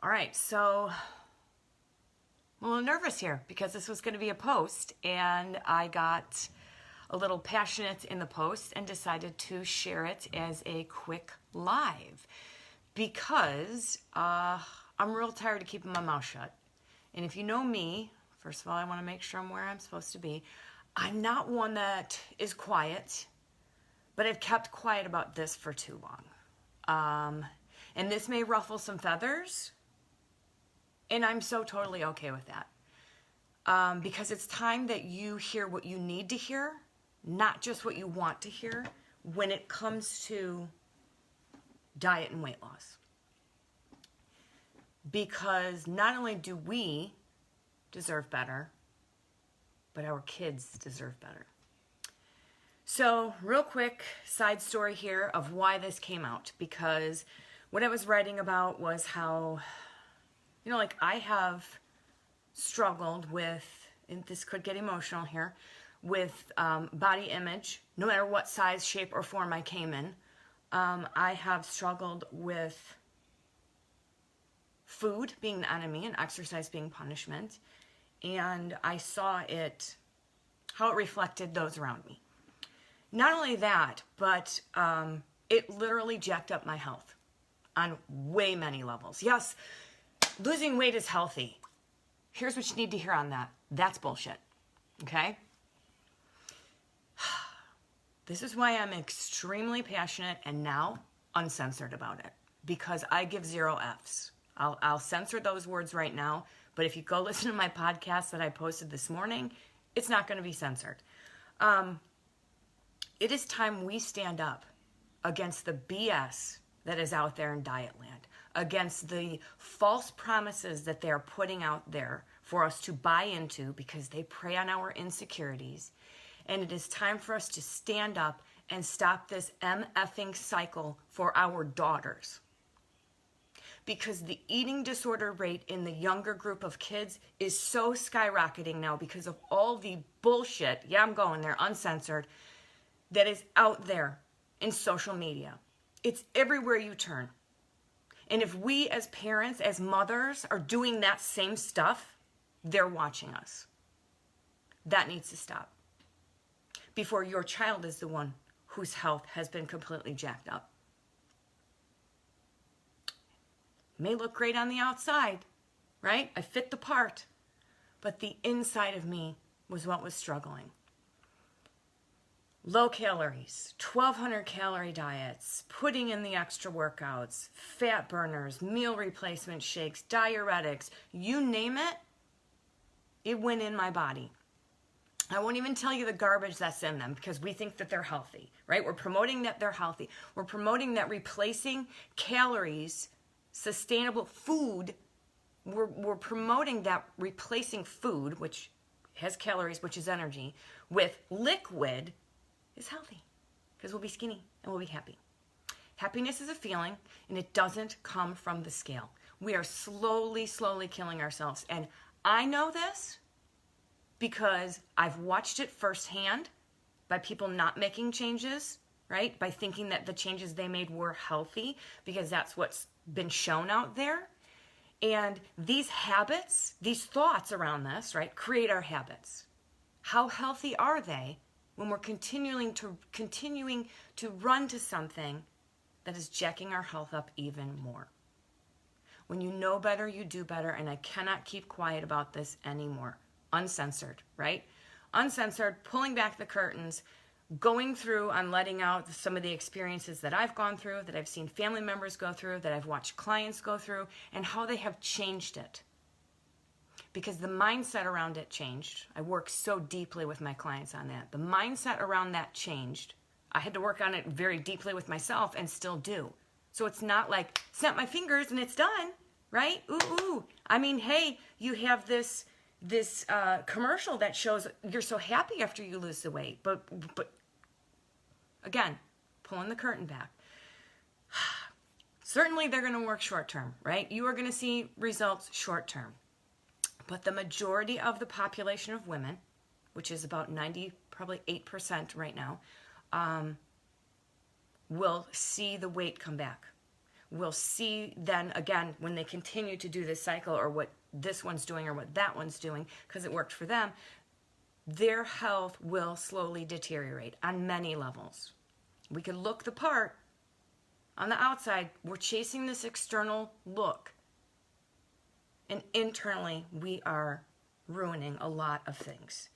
All right, so I'm a little nervous here because this was going to be a post, and I got a little passionate in the post and decided to share it as a quick live because I'm real tired of keeping my mouth shut. And if you know me, first of all, I want to make sure I'm where I'm supposed to be. I'm not one that is quiet, but I've kept quiet about this for too long. And this may ruffle some feathers, and I'm so totally okay with that. Because it's time that you hear what you need to hear, not just what you want to hear when it comes to diet and weight loss. Because not only do we deserve better, but our kids deserve better. So, real quick side story here of why this came out. Because what I was writing about was how, I have struggled with, and this could get emotional here, with body image, no matter what size, shape, or form I came in. I have struggled with food being the enemy and exercise being punishment. And I saw it, how it reflected those around me. Not only that, but it literally jacked up my health on way many levels. Yes, losing weight is healthy. Here's what you need to hear on that. That's bullshit. Okay? This is why I'm extremely passionate and now uncensored about it. Because I give 0 Fs. I'll censor those words right now. But if you go listen to my podcast that I posted this morning, it's not going to be censored. It is time we stand up against the BS that is out there in diet land, against the false promises that they're putting out there for us to buy into because they prey on our insecurities. And it is time for us to stand up and stop this MFing cycle for our daughters. Because the eating disorder rate in the younger group of kids is so skyrocketing now because of all the bullshit, yeah, I'm going there, uncensored, that is out there in social media. It's everywhere you turn. And if we as parents, as mothers, are doing that same stuff, they're watching us. That needs to stop before your child is the one whose health has been completely jacked up. May look great on the outside, right? I fit the part. But the inside of me was what was struggling. Low calories, 1,200 calorie diets, putting in the extra workouts, fat burners, meal replacement shakes, diuretics, you name it, it went in my body. I won't even tell you the garbage that's in them because we think that they're healthy, right? We're promoting that they're healthy. We're promoting that replacing calories, sustainable food, we're promoting that replacing food, which has calories, which is energy, with liquid is healthy because we'll be skinny and we'll be happy. Happiness is a feeling, and it doesn't come from the scale. We are slowly killing ourselves. And I know this because I've watched it firsthand by people not making changes, right? By thinking that the changes they made were healthy because that's what's been shown out there. And these habits, these thoughts around this, right, create our habits. How healthy are they when we're continuing to run to something that is jacking our health up even more? When you know better, you do better, and I cannot keep quiet about this anymore. Uncensored, right? Uncensored, pulling back the curtains, going through and letting out some of the experiences that I've gone through, that I've seen family members go through, that I've watched clients go through, and how they have changed it. Because the mindset around it changed. I work so deeply with my clients on that. The mindset around that changed. I had to work on it very deeply with myself and still do. So it's not like, snap my fingers and it's done, right? Ooh. I mean, hey, you have this commercial that shows you're so happy after you lose the weight. But again, pulling the curtain back. Certainly they're going to work short term, right? You are going to see results short term. But the majority of the population of women, which is about 90, probably 8% right now, will see the weight come back. will see then again when they continue to do this cycle, or what this one's doing or what that one's doing because it worked for them, their health will slowly deteriorate on many levels. We can look the part on the outside. We're chasing this external look, and internally we are ruining a lot of things.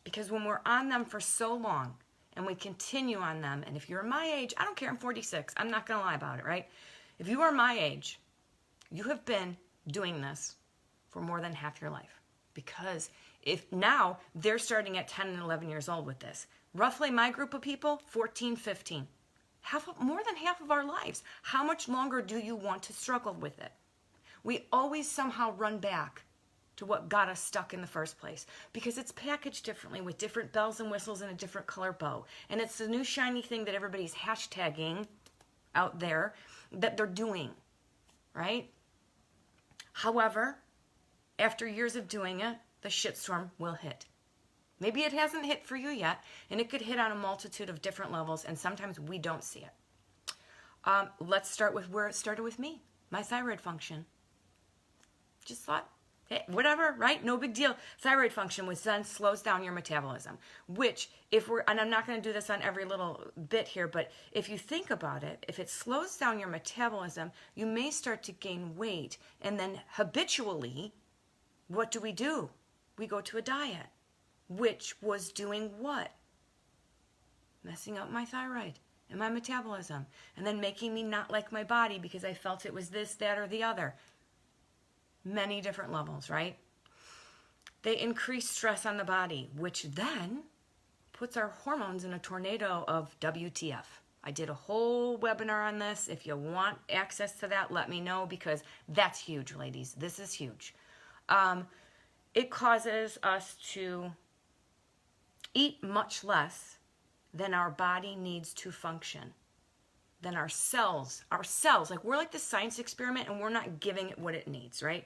Because when we're on them for so long and we continue on them, and if you're my age, I don't care, I'm 46, I'm not going to lie about it, right? If you are my age, you have been doing this for more than half your life. Because if now they're starting at 10 and 11 years old with this. Roughly my group of people, 14, 15. More than half of our lives. How much longer do you want to struggle with it? We always somehow run back to what got us stuck in the first place, because it's packaged differently with different bells and whistles and a different color bow. And it's the new shiny thing that everybody's hashtagging out there that they're doing, right? However, after years of doing it, the shitstorm will hit. Maybe it hasn't hit for you yet, and it could hit on a multitude of different levels, and sometimes we don't see it. Let's start with where it started with me, my thyroid function. Just thought, hey, whatever, right? No big deal. Thyroid function, which then slows down your metabolism, which and I'm not going to do this on every little bit here, but if you think about it, if it slows down your metabolism, you may start to gain weight, and then habitually, what do? We go to a diet, which was doing what? Messing up my thyroid and my metabolism, and then making me not like my body because I felt it was this, that, or the other. Many different levels, right? They increase stress on the body, which then puts our hormones in a tornado of WTF. I did a whole webinar on this. If you want access to that, let me know, because that's huge, ladies. This is huge. It causes us to eat much less than our body needs to function, than our cells, like we're like the science experiment and we're not giving it what it needs, right?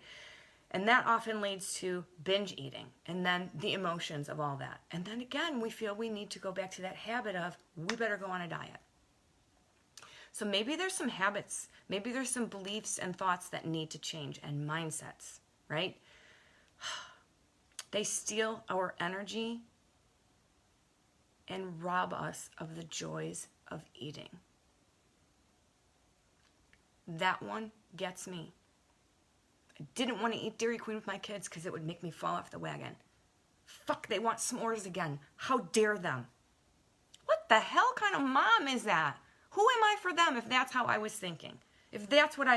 And that often leads to binge eating, and then the emotions of all that. And then again, we feel we need to go back to that habit of, we better go on a diet. So maybe there's some habits, maybe there's some beliefs and thoughts that need to change, and mindsets, right? They steal our energy and rob us of the joys of eating. That one gets me. I didn't want to eat Dairy Queen with my kids because it would make me fall off the wagon. Fuck, they want s'mores again. How dare them? What the hell kind of mom is that? Who am I for them if that's how I was thinking? If that's what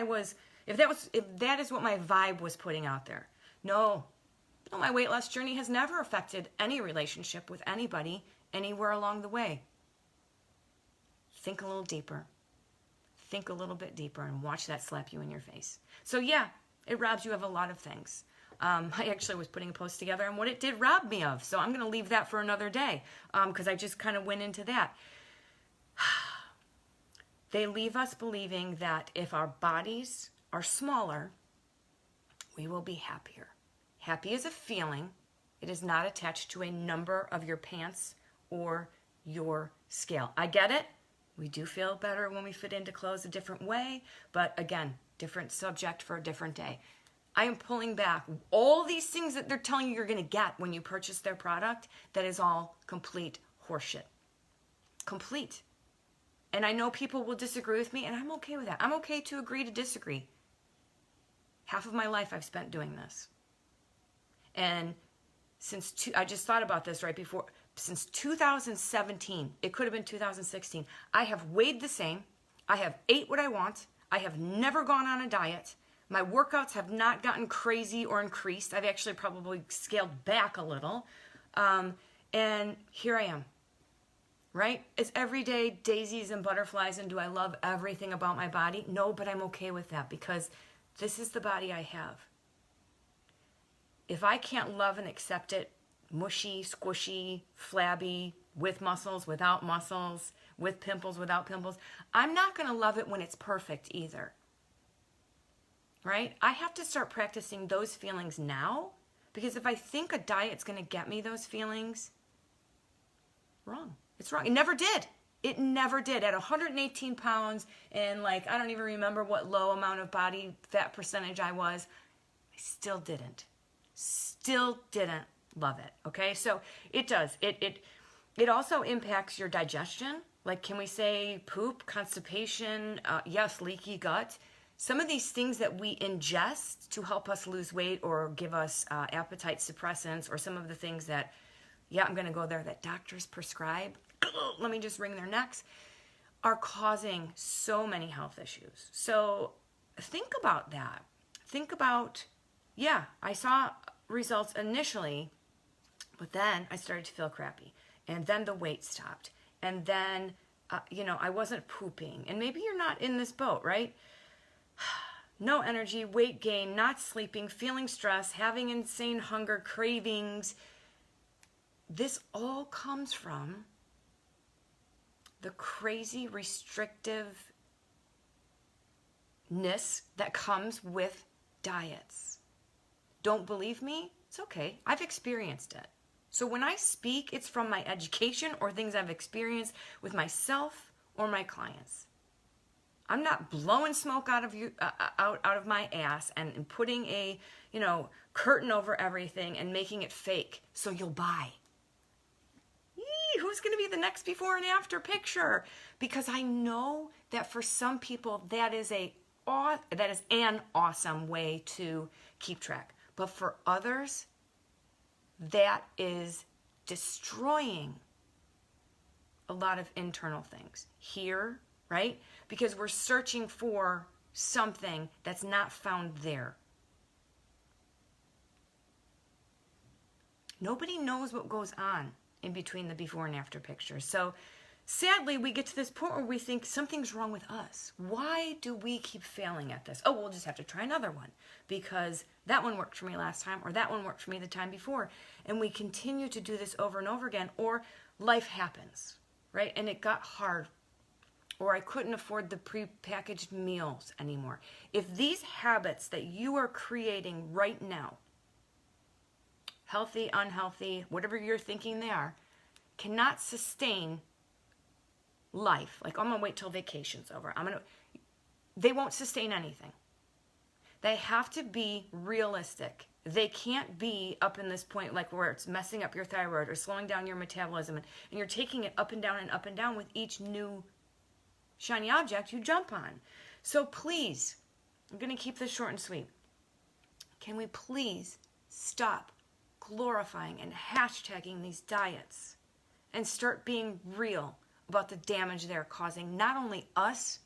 if that is what my vibe was putting out there. No, my weight loss journey has never affected any relationship with anybody anywhere along the way. Think a little deeper. Think a little bit deeper and watch that slap you in your face. So yeah, it robs you of a lot of things. I actually was putting a post together on what it did rob me of. So I'm going to leave that for another day because I just kind of went into that. They leave us believing that if our bodies are smaller, we will be happier. Happy is a feeling. It is not attached to a number of your pants or your scale. I get it. We do feel better when we fit into clothes a different way, but again, different subject for a different day. I am pulling back all these things that they're telling you you're going to get when you purchase their product. That is all complete horseshit. Complete. And I know people will disagree with me, and I'm okay with that. I'm okay to agree to disagree. Half of my life I've spent doing this. And I just thought about this right before, since 2017, it could have been 2016, I have weighed the same. I have ate what I want. I have never gone on a diet. My workouts have not gotten crazy or increased. I've actually probably scaled back a little. And here I am, right? It's everyday daisies and butterflies, and do I love everything about my body? No, but I'm okay with that because this is the body I have. If I can't love and accept it, mushy, squishy, flabby, with muscles, without muscles, with pimples, without pimples, I'm not going to love it when it's perfect either. Right? I have to start practicing those feelings now, because if I think a diet's going to get me those feelings, wrong. It's wrong. It never did. It never did. At 118 pounds and like, I don't even remember what low amount of body fat percentage I was, I still didn't love it. Okay. So it does. It also impacts your digestion. Like, can we say poop, constipation, yes, leaky gut. Some of these things that we ingest to help us lose weight or give us appetite suppressants, or some of the things that, yeah, I'm going to go there, that doctors prescribe, let me just wring their necks, are causing so many health issues. So think about that. Think about, yeah, I saw results initially, but then I started to feel crappy. And then the weight stopped. And then, I wasn't pooping. And maybe you're not in this boat, right? No energy, weight gain, not sleeping, feeling stress, having insane hunger, cravings. This all comes from the crazy restrictiveness that comes with diets. Don't believe me? It's okay. I've experienced it. So when I speak, it's from my education or things I've experienced with myself or my clients. I'm not blowing smoke out of my ass and putting a, curtain over everything and making it fake so you'll buy. Who's going to be the next before and after picture? Because I know that for some people that is an awesome way to keep track. But for others, that is destroying a lot of internal things here, right? Because we're searching for something that's not found there. Nobody knows what goes on in between the before and after pictures. So sadly, we get to this point where we think something's wrong with us. Why do we keep failing at this? Oh, we'll just have to try another one because that one worked for me last time, or that one worked for me the time before. And we continue to do this over and over again, or life happens, right? And it got hard, or I couldn't afford the prepackaged meals anymore. If these habits that you are creating right now, healthy, unhealthy, whatever you're thinking they are, cannot sustain life. Like, I'm going to wait till vacation's over. They won't sustain anything. They have to be realistic. They can't be up in this point like where it's messing up your thyroid or slowing down your metabolism and you're taking it up and down with each new shiny object you jump on. So please, I'm going to keep this short and sweet. Can we please stop glorifying and hashtagging these diets and start being real about the damage they're causing, not only us,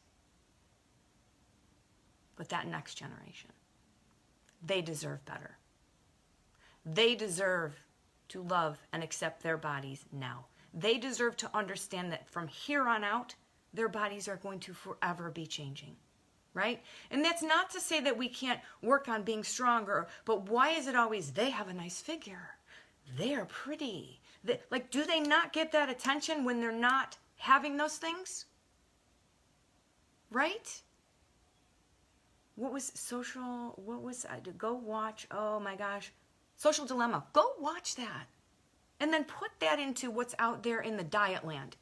but that next generation. They deserve better. They deserve to love and accept their bodies now. They deserve to understand that from here on out, their bodies are going to forever be changing, right? And that's not to say that we can't work on being stronger, but why is it always they have a nice figure? They're pretty. Do they not get that attention when they're not having those things? Right? Go watch, oh my gosh, Social Dilemma. Go watch that. And then put that into what's out there in the diet land.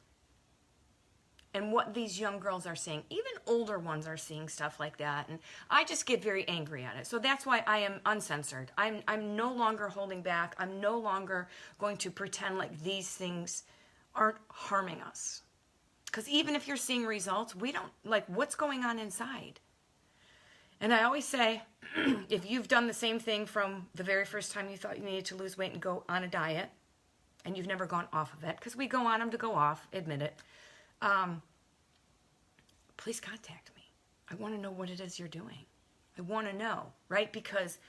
And what these young girls are seeing. Even older ones are seeing stuff like that. And I just get very angry at it. So that's why I am uncensored. I'm no longer holding back. I'm no longer going to pretend like these things aren't harming us. Because even if you're seeing results, we don't, what's going on inside? And I always say, if you've done the same thing from the very first time you thought you needed to lose weight and go on a diet, and you've never gone off of it, because we go on them to go off, admit it, please contact me. I want to know what it is you're doing. I want to know, right? Because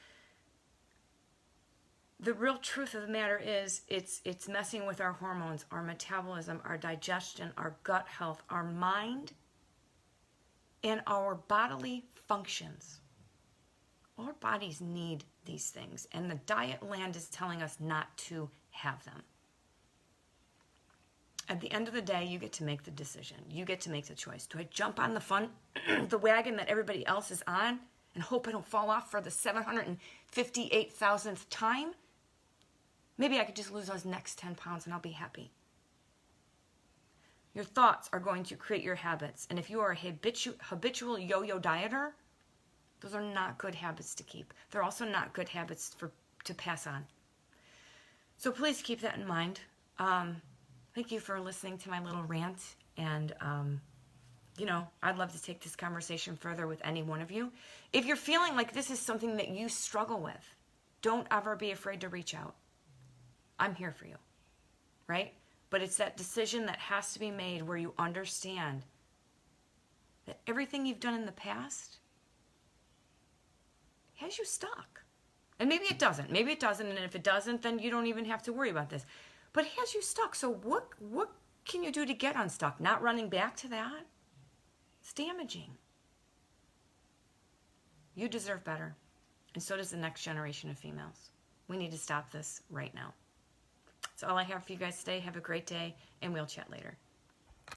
the real truth of the matter is it's messing with our hormones, our metabolism, our digestion, our gut health, our mind, and our bodily functions. Our bodies need these things, and the diet land is telling us not to have them. At the end of the day, you get to make the decision. You get to make the choice. Do I jump on the wagon that everybody else is on and hope I don't fall off for the 758,000th time? Maybe I could just lose those next 10 pounds and I'll be happy. Your thoughts are going to create your habits. And if you are a habitual yo-yo dieter, those are not good habits to keep. They're also not good habits to pass on. So please keep that in mind. Thank you for listening to my little rant. And, I'd love to take this conversation further with any one of you. If you're feeling like this is something that you struggle with, don't ever be afraid to reach out. I'm here for you, right? But it's that decision that has to be made where you understand that everything you've done in the past has you stuck. And maybe it doesn't. Maybe it doesn't. And if it doesn't, then you don't even have to worry about this. But it has you stuck. So what can you do to get unstuck? Not running back to that? It's damaging. You deserve better. And so does the next generation of females. We need to stop this right now. That's all I have for you guys today. Have a great day, and we'll chat later.